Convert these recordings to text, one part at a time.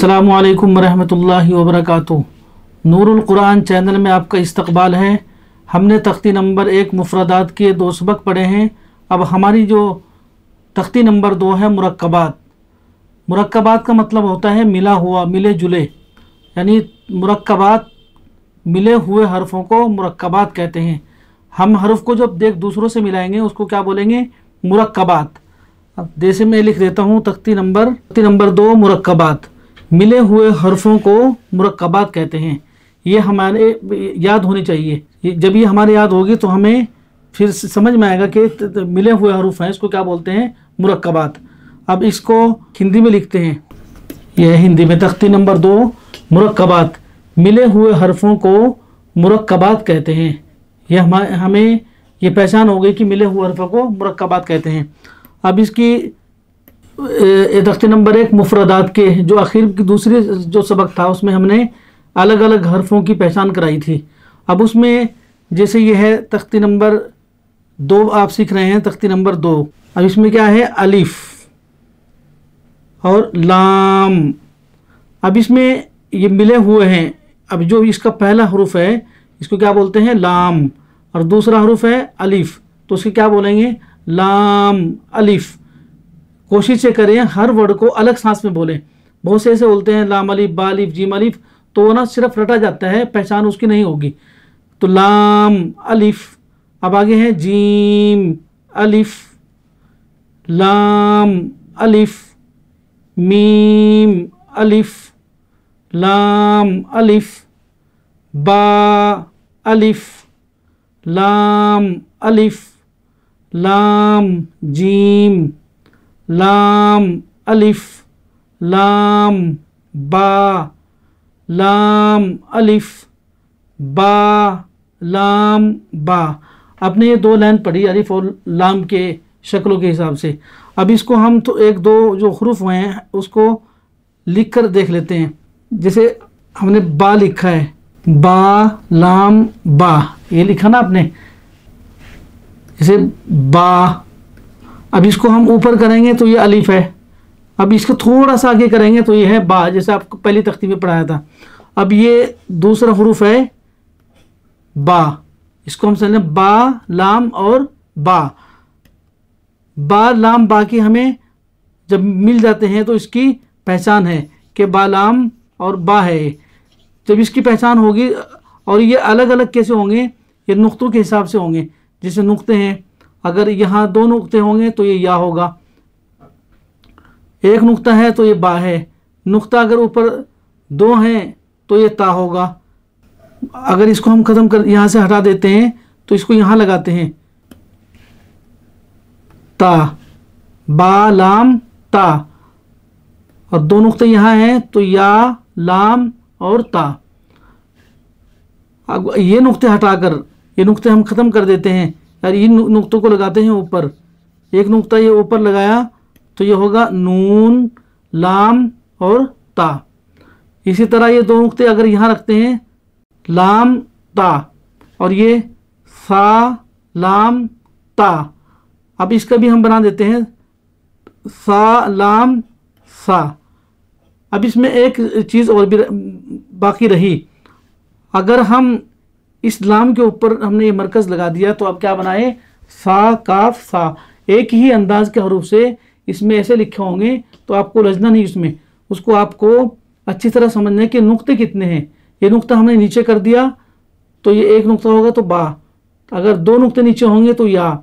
अस्सलामुअलैकुम वरहमतुल्लाहि वबरकातुहू। नूरुल कुरान चैनल में आपका इस्तकबाल है। हमने तख्ती नंबर 1 मुफरदात के 2 सबक पढ़े हैं। अब हमारी जो तख्ती नंबर 2 है मुरक्कबात। मुरक्कबात का मतलब होता है मिला हुआ, मिले जुले, यानी मुरक्कबात मिले हुए हरफों को मुरक्कबात कहते हैं। हम हरफ को जब दूसरों से मिलाएंगे उसको क्या बोलेंगे? मुरक्कबात। अब जैसे मैं लिख देता हूँ तख्ती नंबर 2 मुरक्कबात। मिले हुए हरफों को मुरक्कबात कहते हैं। ये हमारे याद होनी चाहिए। जब ये हमारे याद होगी तो हमें फिर समझ में आएगा कि मिले हुए हरफ हैं, इसको क्या बोलते हैं? मुरक्कबात। अब इसको हिंदी में लिखते हैं। यह हिंदी में तख्ती नंबर 2 मुरक्कबात। मिले हुए हरफों को मुरक्कबात कहते हैं। यह हमें ये पहचान हो गई कि मिले हुए हरफों को मुरक्कबात कहते हैं। अब इसकी तख्ती नंबर 1 मुफरदात के जो आखिर की दूसरी जो सबक था उसमें हमने अलग अलग हरफों की पहचान कराई थी। अब उसमें जैसे ये है तख्ती नंबर 2 आप सीख रहे हैं, तख्ती नंबर 2। अब इसमें क्या है? अलिफ और लाम। अब इसमें ये मिले हुए हैं। अब जो इसका पहला हरूफ है इसको क्या बोलते हैं? लाम। और दूसरा हरूफ है अलिफ, तो उसके क्या बोलेंगे? लाम अलिफ। कोशिश से करें हर वर्ड को अलग सांस में बोलें। बहुत से ऐसे बोलते हैं लाम अलिफ, बा अलिफ, जीम अलिफ, तो वो ना सिर्फ रटा जाता है, पहचान उसकी नहीं होगी। तो लाम अलिफ। अब आगे है जीम अलिफ, लाम अलिफ, मीम अलिफ, लाम अलिफ, बा अलिफ, लाम अलिफ, लाम जीम, लाम अलिफ, लाम बा, लाम अलिफ, बा, लाम बा। आपने ये 2 लाइन पढ़ी अलिफ और लाम के शक्लों के हिसाब से। अब इसको हम तो 1-2 जो हुरूफ हुए हैं उसको लिख कर देख लेते हैं। जैसे हमने बा लिखा है, बा लाम बा, ये लिखा ना आपने, जैसे बा। अब इसको हम ऊपर करेंगे तो ये अलिफ है। अब इसको थोड़ा सा आगे करेंगे तो ये है बा, जैसे आपको पहली तख्ती में पढ़ाया था। अब ये दूसरा हुरूफ है बा, इसको हम समझें बा लाम और बा। बा लाम बा की हमें जब मिल जाते हैं तो इसकी पहचान है कि बा लाम और बा है। जब इसकी पहचान होगी, और ये अलग अलग कैसे होंगे? ये नुक्तों के हिसाब से होंगे। जैसे नुक्ते हैं, अगर यहाँ 2 नुक्ते होंगे तो ये या होगा, 1 नुक्ता है तो ये बा है, नुक्ता अगर ऊपर 2 हैं तो ये ता होगा। अगर इसको हम ख़त्म कर यहाँ से हटा देते हैं तो इसको यहाँ लगाते हैं, ता, बा लाम ता, और 2 नुक्ते यहाँ हैं तो या लाम और ता। अब ये नुक्ते हटाकर ये नुक्ते हम ख़त्म कर देते हैं, यार इन नुक्तों को लगाते हैं ऊपर। 1 नुक्ता ये ऊपर लगाया तो ये होगा नून लाम और ता। इसी तरह ये 2 नुक्ते अगर यहाँ रखते हैं, लाम ता, और ये सा लाम ता। अब इसका भी हम बना देते हैं सा लाम सा। अब इसमें एक चीज़ और भी बाकी रही। अगर हम इस लाम के ऊपर हमने ये मरकज़ लगा दिया तो अब क्या बनाए? सा काफ सा। एक ही अंदाज के हरूफ से इसमें ऐसे लिखे होंगे तो आपको लजना नहीं इसमें, उसको आपको अच्छी तरह समझना है कि नुक्ते कितने हैं। ये नुक्ता हमने नीचे कर दिया तो ये 1 नुक्ता होगा तो बा, अगर 2 नुक्ते नीचे होंगे तो या।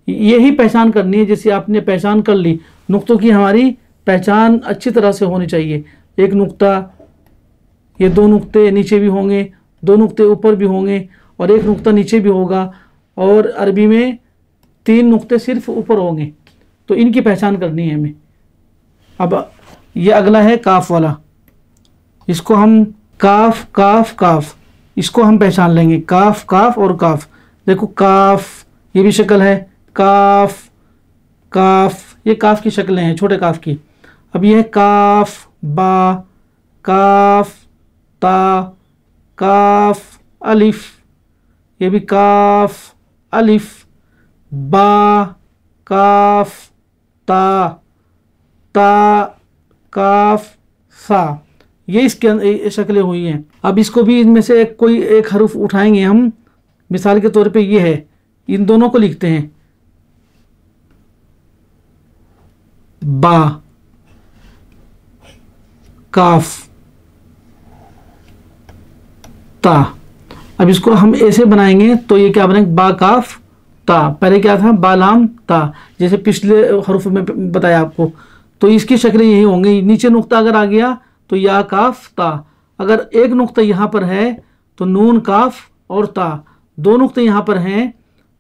यही पहचान करनी है। जैसे आपने पहचान कर ली, नुक्तों की हमारी पहचान अच्छी तरह से होनी चाहिए। 1 नुक्ता, ये 2 नुक्ते नीचे भी होंगे, 2 नुक्ते ऊपर भी होंगे, और 1 नुक्ता नीचे भी होगा, और अरबी में 3 नुक्ते सिर्फ ऊपर होंगे। तो इनकी पहचान करनी है हमें। अब ये अगला है काफ वाला। इसको हम काफ काफ काफ, इसको हम पहचान लेंगे, काफ काफ और काफ। देखो काफ, ये भी शक्ल है, काफ काफ, ये काफ की शक्लें हैं, छोटे काफ की। अब ये है काफ बा, काफ ता, काफ अलिफ, ये भी काफ अलिफ, बा काफ ता, ता काफ सा। ये इसके शक्लें हुई हैं। अब इसको भी इनमें से कोई एक हरूफ उठाएंगे हम। मिसाल के तौर पे ये है, इन दोनों को लिखते हैं बा, काफ, ता। अब इसको हम ऐसे बनाएंगे तो ये क्या बनेगा, बा काफ ता। पहले क्या था, बा लाम ता, जैसे पिछले हरूफ में बताया आपको। तो इसकी शक्लें यही होंगी। नीचे नुक्ता अगर आ गया तो या काफ ता। अगर एक नुक्ता यहाँ पर है तो नून काफ और ता। दो नुक्ते यहाँ पर हैं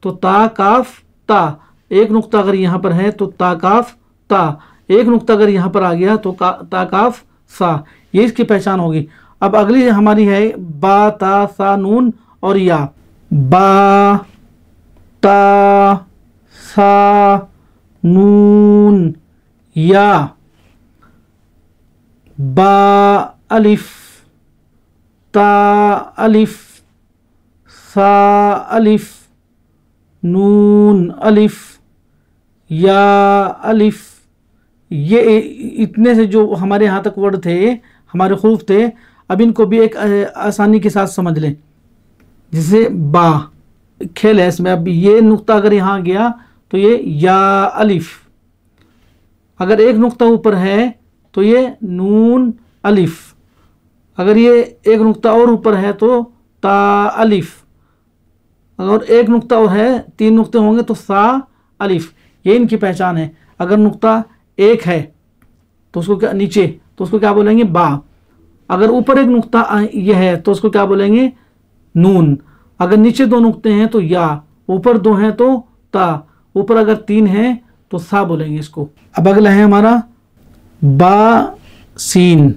तो ता काफ ता। एक नुक्ता अगर यहाँ पर है तो ता काफ ता। एक नुक्ता अगर यहाँ पर आ गया तो ता काफ सा। ये इसकी पहचान होगी। अब अगली हमारी है बा ता सा नून और या। बा ता सा नून या। बा अलिफ ता अलिफ सा अलिफ नून अलिफ या अलिफ। ये इतने से जो हमारे यहाँ तक वर्ड थे, हमारे हुरूफ थे। अब इनको भी एक आसानी के साथ समझ लें। जैसे बा, खेल है इसमें। अब ये नुक्ता अगर यहाँ गया तो ये या अलिफ। अगर एक नुक्ता ऊपर है तो ये नून अलिफ। अगर ये एक नुक्ता और ऊपर है तो ता अलिफ। अगर एक नुक्ता और है, तीन नुक्ते होंगे तो सा अलिफ। ये इनकी पहचान है। अगर नुक्ता एक है तो उसको क्या, नीचे, तो उसको क्या बोलेंगे, बा। अगर ऊपर एक नुक्ता ये है तो उसको क्या बोलेंगे, नून। अगर नीचे दो नुक्ते हैं तो या, ऊपर दो हैं तो ता, ऊपर अगर तीन हैं तो सा बोलेंगे इसको। अब अगला है हमारा बा सीन।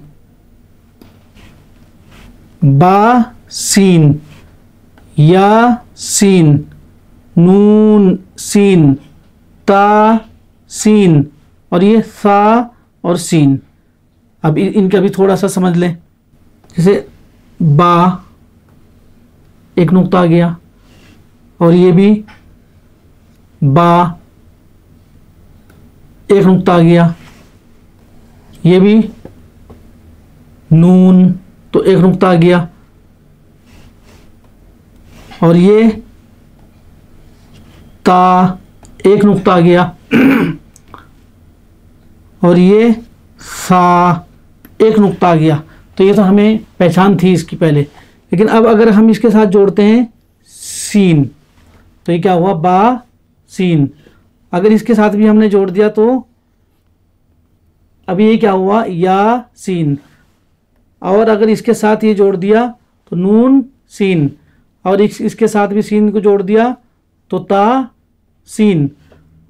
बा सीन, या सीन, नून सीन, ता सीन, और ये सा और सीन। अब इनका भी थोड़ा सा समझ लें। जैसे बा, एक नुक्ता आ गया, और ये भी बा, एक नुक्ता आ गया। ये भी नून, तो एक नुक्ता आ गया। और ये ता, एक नुक्ता आ गया। और ये सा, एक नुक्ता आ गया। तो ये तो हमें पहचान थी इसकी पहले। लेकिन अब अगर हम इसके साथ जोड़ते हैं सीन, तो ये क्या हुआ, बा सीन। अगर इसके साथ भी हमने जोड़ दिया तो अभी ये क्या हुआ, या सीन। और अगर इसके साथ ये जोड़ दिया तो नून सीन। और इसके साथ भी सीन को जोड़ दिया तो ता सीन।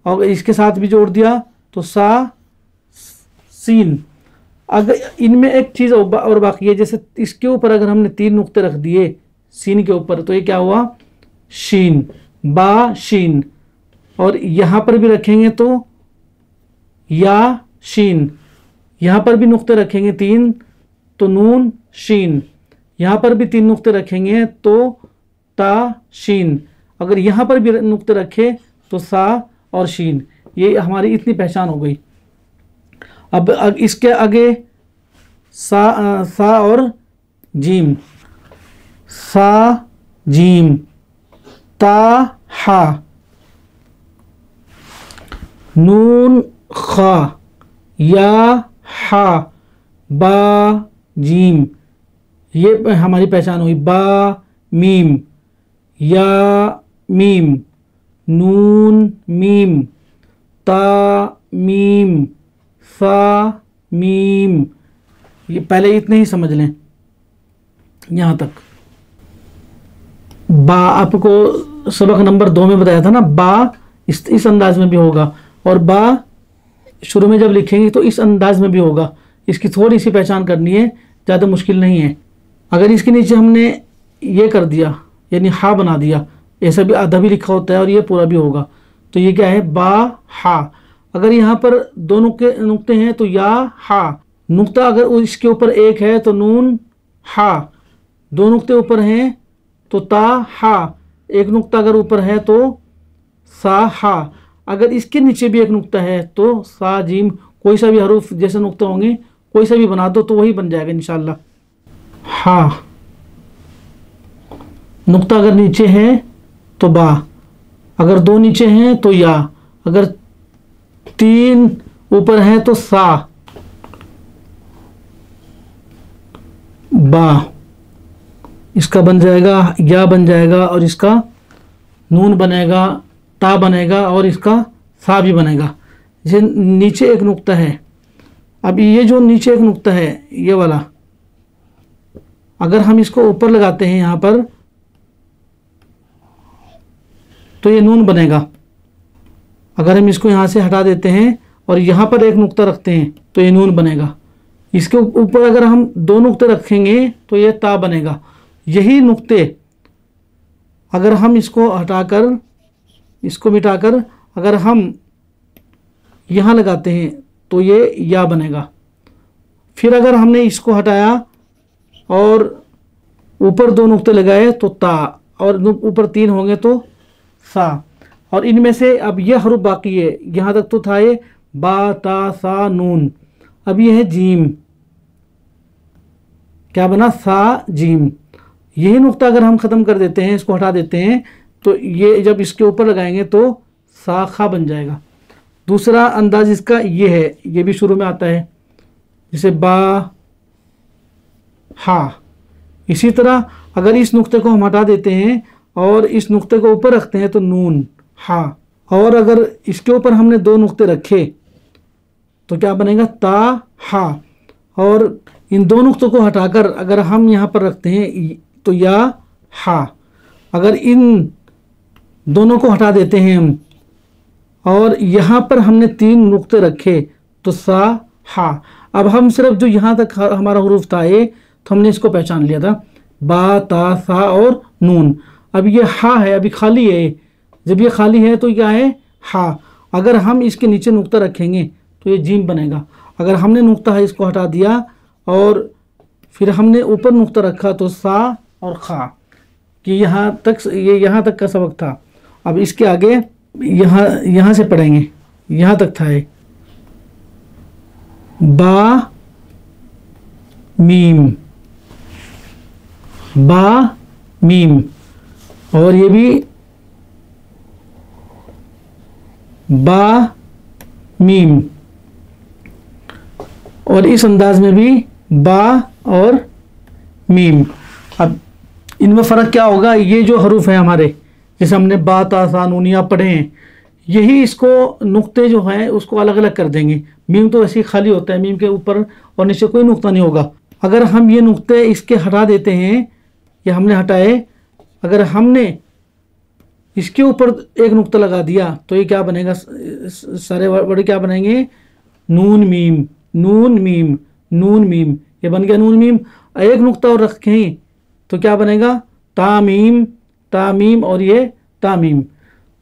और इसके साथ भी जोड़ दिया तो सा सीन। अगर इनमें एक चीज़ और बाकी है, जैसे इसके ऊपर अगर हमने तीन नुक्ते रख दिए सीन के ऊपर तो ये क्या हुआ, शीन, बा शीन। और यहाँ पर भी रखेंगे तो या शीन। यहाँ पर भी नुक्ते रखेंगे तीन तो नून शीन। यहाँ पर भी तीन नुक्ते रखेंगे तो ता शीन। अगर यहाँ पर भी नुक्ते रखे तो सा और शीन। ये हमारी इतनी पहचान हो गई। अब इसके आगे सा और जीम। सा जीम, ता हा, नून खा, या हा, बा जीम। ये हमारी पहचान हुई। बा मीम, या मीम, नून मीम, ता मीम, सा मीम। ये पहले इतने ही समझ लें यहाँ तक। बा आपको सबक नंबर 2 में बताया था ना, बा इस अंदाज में भी होगा, और बा शुरू में जब लिखेंगे तो इस अंदाज में भी होगा। इसकी थोड़ी सी पहचान करनी है, ज़्यादा मुश्किल नहीं है। अगर इसके नीचे हमने ये कर दिया, यानी हा बना दिया, ऐसा भी आधा भी लिखा होता है और ये पूरा भी होगा, तो ये क्या है, बा हा। अगर यहाँ पर दो नुक्ते हैं तो या हा। नुक्ता अगर इसके ऊपर एक है तो नून हा। दो नुक्ते ऊपर हैं तो ता हा। एक नुक्ता अगर ऊपर है तो सा हा। अगर इसके नीचे भी एक नुक्ता है तो सा जीम। कोई सा भी हरूफ जैसे नुक्ते होंगे कोई सा भी बना दो तो वही बन जाएगा इंशाल्लाह। हाँ, नुक्ता अगर नीचे है तो बा, अगर दो नीचे हैं तो या, अगर तीन ऊपर है तो सा, बा, इसका बन जाएगा या बन जाएगा, और इसका नून बनेगा, ता बनेगा, और इसका सा भी बनेगा। ये नीचे एक नुक्ता है। अब ये जो नीचे एक नुक्ता है ये वाला, अगर हम इसको ऊपर लगाते हैं यहाँ पर तो ये नून बनेगा। अगर हम इसको यहाँ से हटा देते हैं और यहाँ पर एक नुक्ता रखते हैं तो ये नून बनेगा। इसके ऊपर अगर हम दो नुक्ते रखेंगे तो ये ता बनेगा। यही नुक्ते अगर हम इसको हटाकर, इसको मिटाकर अगर हम यहाँ लगाते हैं तो ये या बनेगा। फिर अगर हमने इसको हटाया और ऊपर दो नुक्ते लगाए तो ता, और ऊपर तीन होंगे तो सा। और इनमें से अब ये हरूफ बाकी है, यहाँ तक तो था ये बा ता सा नून। अब ये है जीम, क्या बना, सा जीम। यही नुक्ता अगर हम ख़त्म कर देते हैं, इसको हटा देते हैं, तो ये जब इसके ऊपर लगाएंगे तो सा खा बन जाएगा। दूसरा अंदाज इसका ये है, ये भी शुरू में आता है, जैसे बा हा। इसी तरह अगर इस नुक्ते को हम हटा देते हैं और इस नुक्ते को ऊपर रखते हैं तो नून हा। और अगर इसके ऊपर हमने दो नुक्ते रखे तो क्या बनेगा, ता हा। और इन दो नुक्तों को हटाकर अगर हम यहाँ पर रखते हैं तो या हा। अगर इन दोनों को हटा देते हैं हम और यहाँ पर हमने तीन नुक्ते रखे तो सा हा। अब हम सिर्फ जो यहाँ तक हमारा हुरूफ था ये, तो हमने इसको पहचान लिया था, बा ता सा और नून। अब ये हा है, अभी खाली है। जब ये खाली है तो क्या है, हा। अगर हम इसके नीचे नुक्ता रखेंगे तो ये जीम बनेगा। अगर हमने नुक्ता है इसको हटा दिया और फिर हमने ऊपर नुक्ता रखा तो सा और खा। कि यहाँ तक, ये यहाँ तक का सबक था। अब इसके आगे यहाँ से पढ़ेंगे, यहाँ तक था ये, बा मीम, बा मीम। और ये भी बा मीम, और इस अंदाज में भी बा और मीम। अब इनमें फ़र्क क्या होगा, ये जो हरूफ हैं हमारे, जैसे हमने बा ता सा नूनिया पढ़े हैं, यही इसको नुक्ते जो हैं उसको अलग अलग कर देंगे। मीम तो ऐसे ही खाली होता है, मीम के ऊपर और नीचे कोई नुक्ता नहीं होगा। अगर हम ये नुक्ते इसके हटा देते हैं, या हमने हटाए, अगर हमने इसके ऊपर एक नुक्ता लगा दिया तो ये क्या बनेगा, सारे वर्ड क्या बनेंगे, नून मीम, नून मीम, नून मीम। ये बन गया नून मीम। एक नुक्ता और रखें तो क्या बनेगा, तामीम, तामीम, और ये तामीम।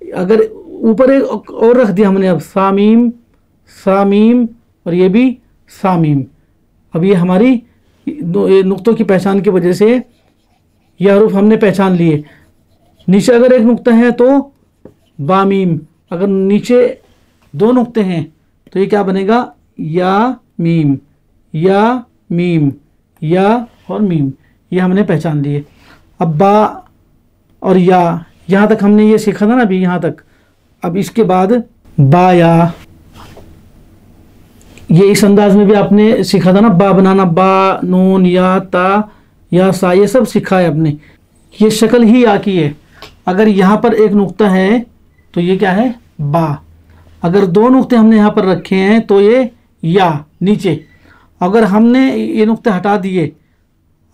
अगर ऊपर एक और रख दिया हमने, अब सामीम, सामीम, और ये भी सामीम। अब ये हमारी नुक्तों की पहचान की वजह से यह हरूफ हमने पहचान लिए। नीचे अगर एक नुक्ता है तो बामीम, अगर नीचे दो नुक्ते हैं तो ये क्या बनेगा, या मीम, या मीम, या और मीम। ये हमने पहचान लिए। अब बा और या, यहाँ तक हमने ये सीखा था ना अभी, यहाँ तक। अब इसके बाद बा या, ये इस अंदाज में भी आपने सीखा था ना, बा बनाना, बा नून या ता या सा, ये सब सीखा है आपने। ये शक्ल ही या की है। अगर यहाँ पर एक नुक्ता है तो ये क्या है, बा। अगर दो नुक्ते हमने यहाँ पर रखे हैं तो ये या नीचे। अगर हमने ये नुक्ते हटा दिए,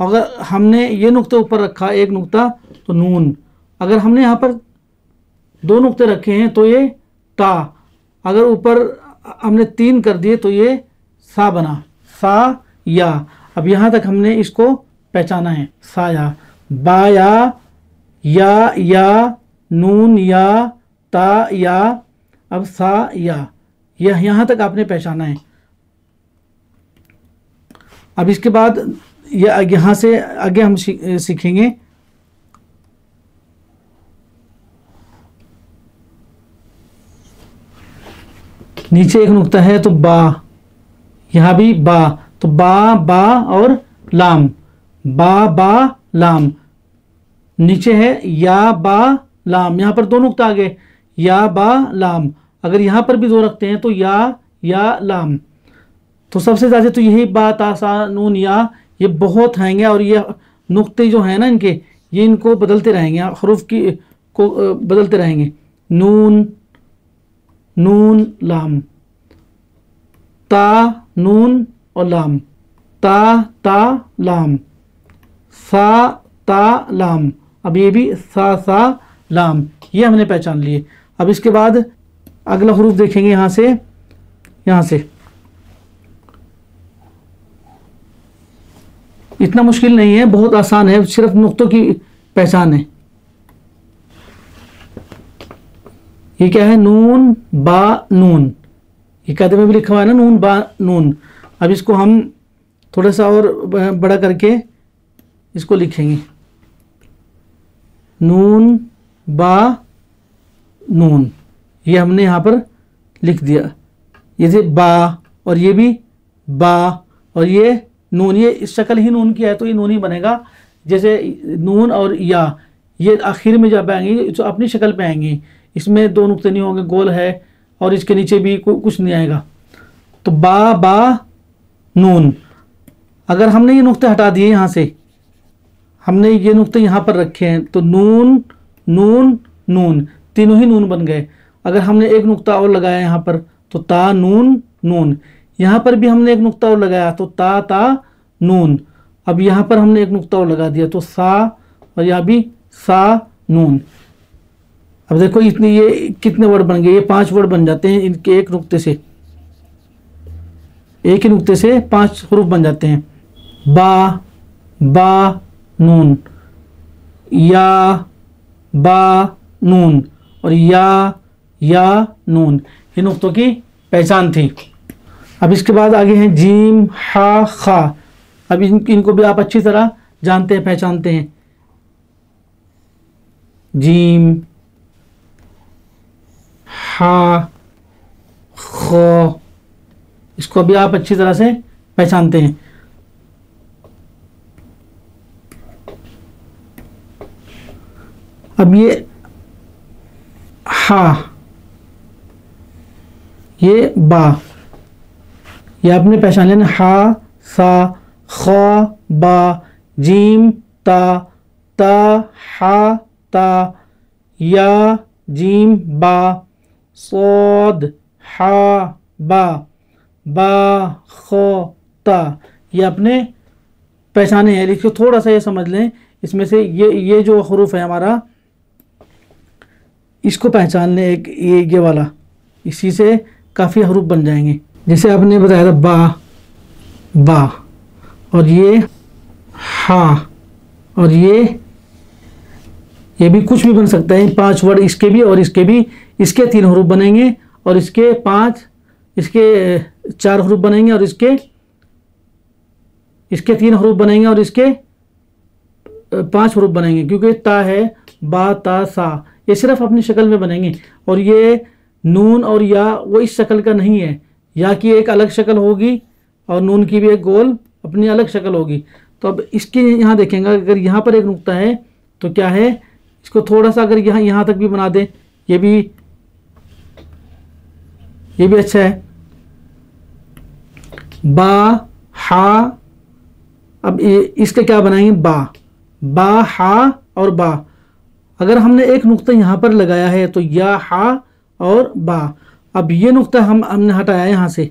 अगर हमने ये नुक्ते ऊपर रखा एक नुक्ता तो नून। अगर हमने यहाँ पर दो नुक्ते रखे हैं तो ये ता। अगर ऊपर हमने तीन कर दिए तो ये सा बना, सा या। अब यहाँ तक हमने इसको पहचाना है, सा या, बा या, नून या, ता या, अब सा या। यह यहाँ तक आपने पहचाना है। अब इसके बाद यहाँ से आगे हम सीखेंगे नीचे एक नुक्ता है तो बा, यहाँ भी बा, तो बा बा और लाम, बा लाम। नीचे है या बा लाम, यहाँ पर दो नुक्ता आ गए, या बा लाम। अगर यहाँ पर भी दो रखते हैं तो या लाम। तो सबसे ज़्यादा तो यही बा ता सा नून या, ये बहुत आएंगे और ये नुक्ते जो हैं ना इनके, ये इनको बदलते रहेंगे, हरूफ की को बदलते रहेंगे। नून नून लाम, ता नून और लाम, ता लाम, सा ता लाम। अब ये भी सा लाम, ये हमने पहचान लिए। अब इसके बाद अगला हरूफ देखेंगे यहाँ से। इतना मुश्किल नहीं है, बहुत आसान है, सिर्फ नुक्तों की पहचान है। ये क्या है? नून बा नून, ये कहते में भी लिखा हुआ है ना, नून बा नून। अब इसको हम थोड़ा सा और बड़ा करके इसको लिखेंगे, नून बा नून। ये हमने यहाँ पर लिख दिया, ये से बा, और ये भी बा, और ये नून। ये इस शक्ल ही नून की है तो ये नून ही बनेगा। जैसे नून और या, ये आखिर में जब आएंगे तो अपनी शक्ल पे आएंगे, इसमें दो नुक्ते नहीं होंगे, गोल है, और इसके नीचे भी कुछ नहीं आएगा। तो बा नून। अगर हमने ये नुक्ते हटा दिए यहाँ से, हमने ये नुक्ते यहाँ पर रखे हैं, तो नून नून नून, तीनों ही नून बन गए। अगर हमने एक नुक्ता और लगाया यहाँ पर, तो ता नून नून। यहाँ पर भी हमने एक नुक्ता और लगाया, तो ता नून। अब यहाँ पर हमने एक नुक्ता और लगा दिया, तो सा, और यहाँ भी सा नून। अब देखो इतने, ये कितने वर्ड बन गए? ये 5 वर्ड बन जाते हैं इनके एक नुक्ते से, एक ही नुक्ते से 5 हरूफ बन जाते हैं। बा नून, या बा नून, और या नून। ये नुक्तों की पहचान थी। अब इसके बाद आगे हैं जीम हा खा। अब इनको भी आप अच्छी तरह जानते हैं, पहचानते हैं। जीम हा खो, इसको भी आप अच्छी तरह से पहचानते हैं। अब ये हा, ये बा, ये आपने पहचान लेना। हा सा खा बा, जीम ता हा ता, या जीम बा, सोद हा बा खो ता। ये आपने पहचाने हैं। लिखिए, थोड़ा सा ये समझ लें, इसमें से ये जो हरूफ है हमारा, इसको पहचान लें। एक ये वाला, इसी से काफ़ी हरूफ बन जाएंगे। जैसे आपने बताया था बा, और ये हा, और ये भी कुछ भी बन सकता है। 5 वर्ड इसके भी और इसके भी, इसके 3 हरूफ बनेंगे, और इसके 4 हरूफ बनेंगे, और इसके 3 हरूफ बनेंगे, और इसके 5 हरूफ बनेंगे, क्योंकि ता है, बा ता सा, ये सिर्फ अपनी शक्ल में बनेंगे। और ये नून और या वो इस शक्ल का नहीं है, या की एक अलग शक्ल होगी और नून की भी एक गोल अपनी अलग शक्ल होगी। तो अब इसके यहाँ देखेंगे, अगर यहाँ पर एक नुक्ता है तो क्या है, इसको थोड़ा सा अगर यहाँ तक भी बना दें, ये भी अच्छा है। बा हा, अब इसका क्या बनाएंगे? बा हा और बा। अगर हमने एक नुक्ता यहाँ पर लगाया है तो या हा और बा। अब ये नुक्ता हमने हटाया यहाँ से,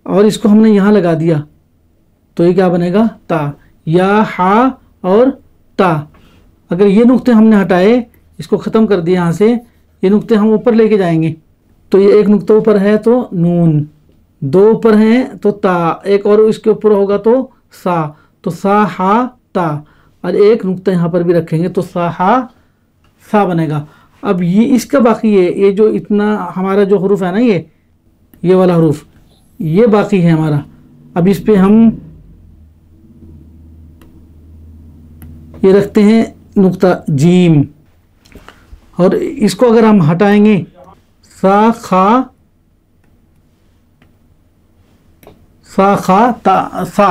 और इसको हमने यहाँ लगा दिया, तो ये क्या बनेगा? ता। या हा और ता। अगर ये नुक्ते हमने हटाए, इसको ख़त्म कर दिया यहाँ से, ये नुक्ते हम ऊपर लेके जाएंगे, तो ये एक नुक्ता ऊपर है तो नून, 2 ऊपर हैं तो ता, एक और इसके ऊपर होगा तो सा, तो सा हा ता। और एक नुक्ता यहाँ पर भी रखेंगे तो सा हा सा बनेगा। अब ये इसका बाकी है, ये जो इतना हमारा जो हरूफ है ना, ये वाला हरूफ, ये बाकी है हमारा। अब इस पे हम ये रखते हैं नुक्ता जीम, और इसको अगर हम हटाएंगे, सा खा सा खा ता सा,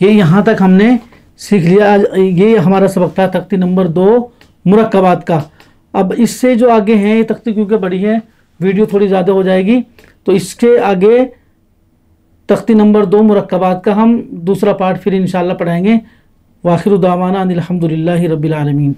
ये यहाँ तक हमने सीख लिया। ये हमारा सबक था तख्ती नंबर 2 मुरक्कबात का। अब इससे जो आगे हैं, ये तख्ती क्योंकि बड़ी है, वीडियो थोड़ी ज़्यादा हो जाएगी, तो इसके आगे तख्ती नंबर 2 मुरक्कबात का हम दूसरा पार्ट फिर इंशाल्लाह पढ़ाएंगे। वाखिर दावाना अनिल हम्दुलिल्लाहि रब्बिल आलमीन।